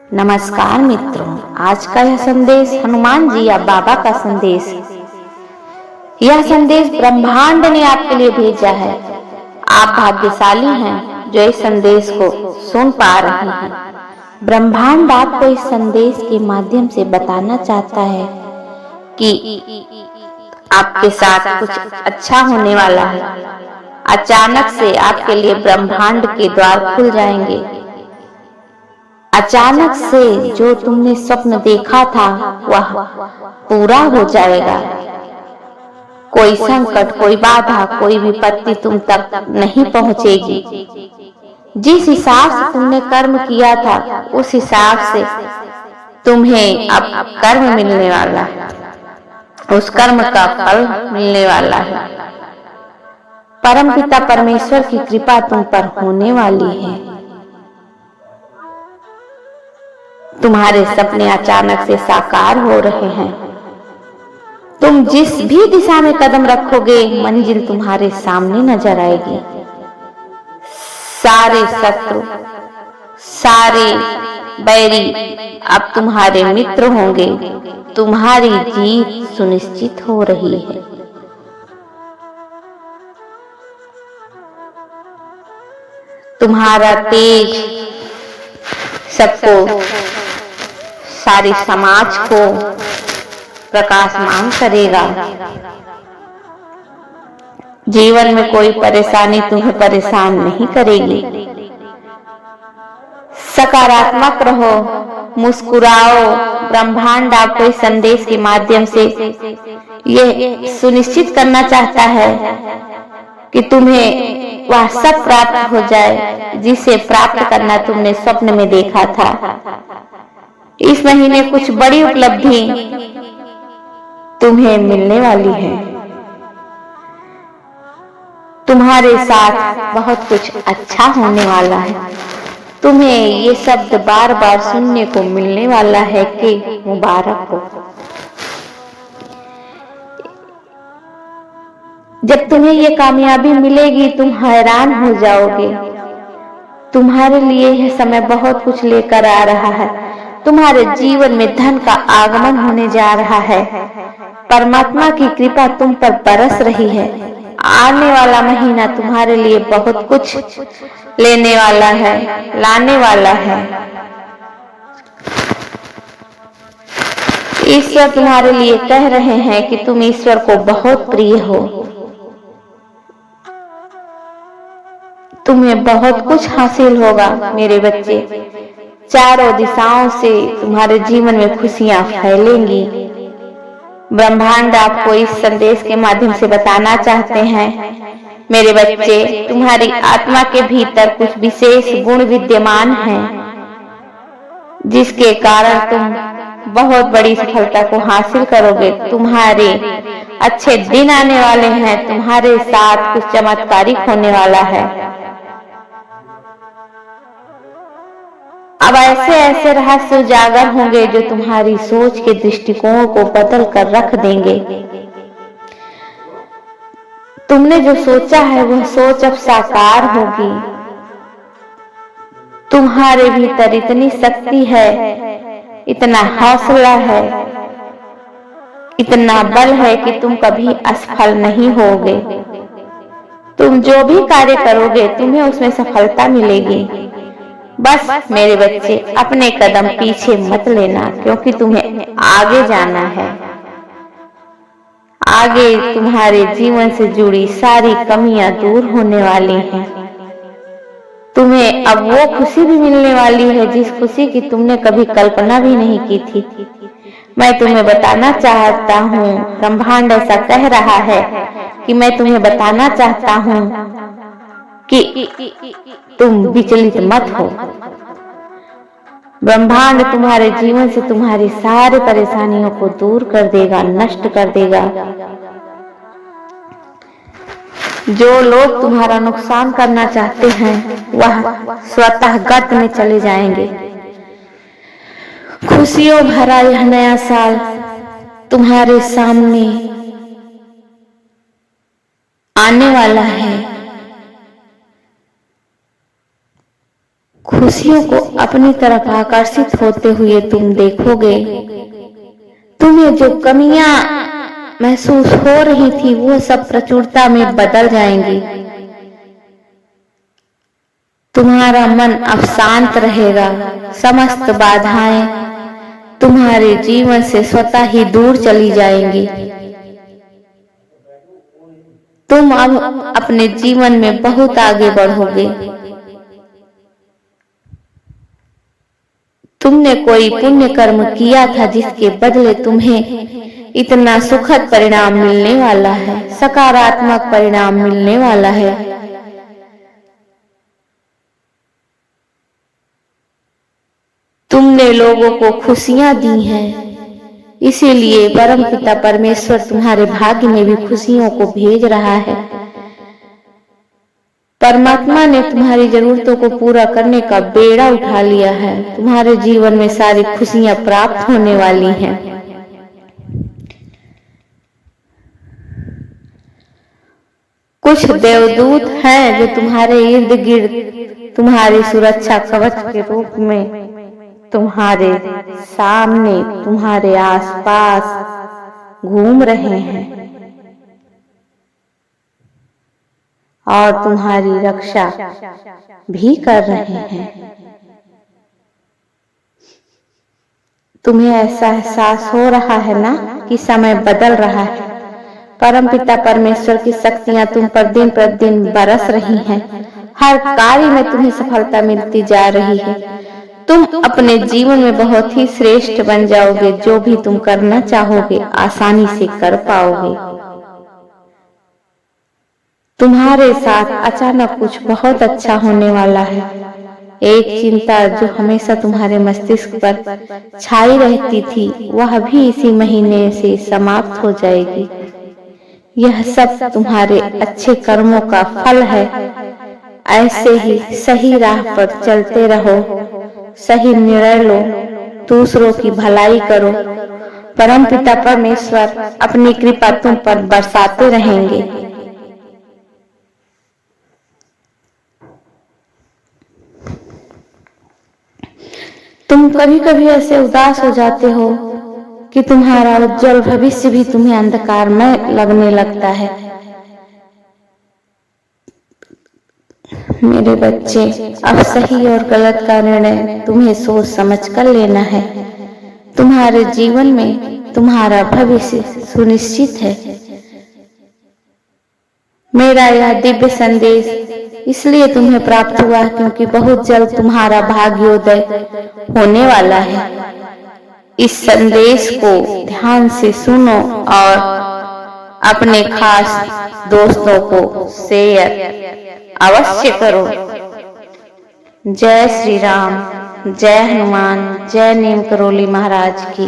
नमस्कार मित्रों, आज का यह संदेश हनुमान जी या बाबा का संदेश। यह संदेश ब्रह्मांड ने आपके लिए भेजा है। आप भाग्यशाली हैं जो इस संदेश को सुन पा रहे हैं। ब्रह्मांड आपको इस संदेश के माध्यम से बताना चाहता है कि आपके साथ कुछ अच्छा होने वाला है। अचानक से आपके लिए ब्रह्मांड के द्वार खुल जाएंगे। अचानक से जो तुमने स्वप्न देखा था वह पूरा हो जाएगा। कोई संकट, कोई बाधा, कोई विपत्ति तुम तक नहीं पहुंचेगी। जिस हिसाब से तुमने कर्म किया था उस हिसाब से तुम्हें अब कर्म मिलने वाला है। उस कर्म का फल मिलने वाला है। परमपिता परमेश्वर की कृपा तुम पर होने वाली है। तुम्हारे सपने अचानक से साकार हो रहे हैं। तुम जिस भी दिशा में कदम रखोगे मंजिल तुम्हारे सामने नजर आएगी। सारे शत्रु, सारे बैरी अब तुम्हारे मित्र होंगे। तुम्हारी जीत सुनिश्चित हो रही है। तुम्हारा तेज सबको, सारे समाज को प्रकाशमान करेगा। जीवन में कोई परेशानी तुम्हें परेशान नहीं करेगी। सकारात्मक रहो, मुस्कुराओ। ब्रह्मांड आपको इस संदेश के माध्यम से यह सुनिश्चित करना चाहता है कि तुम्हें वह सब प्राप्त हो जाए जिसे प्राप्त करना तुमने स्वप्न में देखा था। इस महीने कुछ बड़ी उपलब्धि तुम्हें मिलने वाली है। तुम्हारे साथ बहुत कुछ अच्छा होने वाला है। तुम्हें ये शब्द बार बार सुनने को मिलने वाला है कि मुबारक हो। जब तुम्हें ये कामयाबी मिलेगी तुम हैरान हो जाओगे। तुम्हारे लिए यह समय बहुत कुछ लेकर आ रहा है। तुम्हारे जीवन में धन का आगमन होने जा रहा है। परमात्मा की कृपा तुम पर बरस रही है। आने वाला महीना तुम्हारे लिए बहुत कुछ लेने वाला है, लाने वाला है। ईश्वर तुम्हारे लिए कह रहे हैं कि तुम ईश्वर को बहुत प्रिय हो। तुम्हें बहुत कुछ हासिल होगा मेरे बच्चे। चारों दिशाओं से तुम्हारे जीवन में खुशियां फैलेंगी। ब्रह्मांड आपको इस संदेश के माध्यम से बताना चाहते हैं मेरे बच्चे, तुम्हारी आत्मा के भीतर कुछ विशेष गुण विद्यमान हैं जिसके कारण तुम बहुत बड़ी सफलता को हासिल करोगे। तुम्हारे अच्छे दिन आने वाले हैं। तुम्हारे साथ कुछ चमत्कारिक होने वाला है। अब ऐसे ऐसे रहस्य उजागर होंगे जो तुम्हारी सोच के दृष्टिकोण को बदल कर रख देंगे। तुमने जो सोचा है वह सोच अब साकार होगी। तुम्हारे भीतर इतनी शक्ति है, इतना हौसला है, इतना बल है कि तुम कभी असफल नहीं होगे। तुम जो भी कार्य करोगे तुम्हें उसमें सफलता मिलेगी। बस मेरे बच्चे अपने कदम पीछे मत लेना, क्योंकि तुम्हें आगे जाना है। आगे तुम्हारे जीवन से जुड़ी सारी कमियां दूर होने वाली हैं। तुम्हें अब वो खुशी भी मिलने वाली है जिस खुशी की तुमने कभी कल्पना भी नहीं की थी। मैं तुम्हें बताना चाहता हूँ, ब्रह्मांड ऐसा कह रहा है कि मैं तुम्हें बताना चाहता हूँ कि तुम विचलित मत हो। ब्रह्मांड तुम्हारे जीवन से तुम्हारी सारी परेशानियों को दूर कर देगा, नष्ट कर देगा। जो लोग तुम्हारा नुकसान करना चाहते हैं वह स्वतः गत में चले जाएंगे। खुशियों भरा यह नया साल तुम्हारे सामने आने वाला है। खुशियों को अपनी तरफ आकर्षित होते हुए तुम देखोगे। तुम्हें जो कमियां महसूस हो रही थी वो सब प्रचुरता में बदल जाएंगी। तुम्हारा मन अब शांत रहेगा। समस्त बाधाएं तुम्हारे जीवन से स्वतः ही दूर चली जाएंगी। तुम अब अपने जीवन में बहुत आगे बढ़ोगे। तुमने कोई पुण्य कर्म किया था जिसके बदले तुम्हें इतना सुखद परिणाम मिलने वाला है, सकारात्मक परिणाम मिलने वाला है। तुमने लोगों को खुशियां दी हैं, इसीलिए परमपिता परमेश्वर तुम्हारे भाग्य में भी खुशियों को भेज रहा है। परमात्मा ने तुम्हारी जरूरतों को पूरा करने का बेड़ा उठा लिया है। तुम्हारे जीवन में सारी खुशियां प्राप्त होने वाली हैं। कुछ देवदूत हैं जो तुम्हारे इर्द गिर्द तुम्हारी सुरक्षा कवच के रूप में तुम्हारे सामने, तुम्हारे आसपास घूम रहे हैं और तुम्हारी रक्षा भी कर रहे हैं। तुम्हें ऐसा एहसास हो रहा है ना कि समय बदल रहा है। परमपिता परमेश्वर की शक्तियां तुम पर दिन प्रतिदिन बरस रही हैं। हर कार्य में तुम्हें सफलता मिलती जा रही है। तुम अपने जीवन में बहुत ही श्रेष्ठ बन जाओगे। जो भी तुम करना चाहोगे आसानी से कर पाओगे। तुम्हारे साथ अचानक कुछ बहुत अच्छा होने वाला है। एक चिंता जो हमेशा तुम्हारे मस्तिष्क पर छाई रहती थी वह भी इसी महीने से समाप्त हो जाएगी। यह सब तुम्हारे अच्छे कर्मों का फल है। ऐसे ही सही राह पर चलते रहो, सही निर्णय लो, दूसरों की भलाई करो। परमपिता परमेश्वर अपनी कृपा तुम पर बरसाते रहेंगे। तुम कभी कभी ऐसे उदास हो जाते हो कि तुम्हारा उज्जवल भविष्य भी तुम्हें अंधकारमय लगने लगता है। मेरे बच्चे, अब सही और गलत का निर्णय तुम्हें सोच समझ कर लेना है। तुम्हारे जीवन में तुम्हारा भविष्य सुनिश्चित है। मेरा यह दिव्य संदेश इसलिए तुम्हें प्राप्त हुआ क्योंकि बहुत जल्द तुम्हारा भाग्योदय होने वाला है। इस संदेश को ध्यान से सुनो और अपने खास दोस्तों को शेयर अवश्य करो। जय श्री राम, जय हनुमान, जय नीम करोली महाराज की।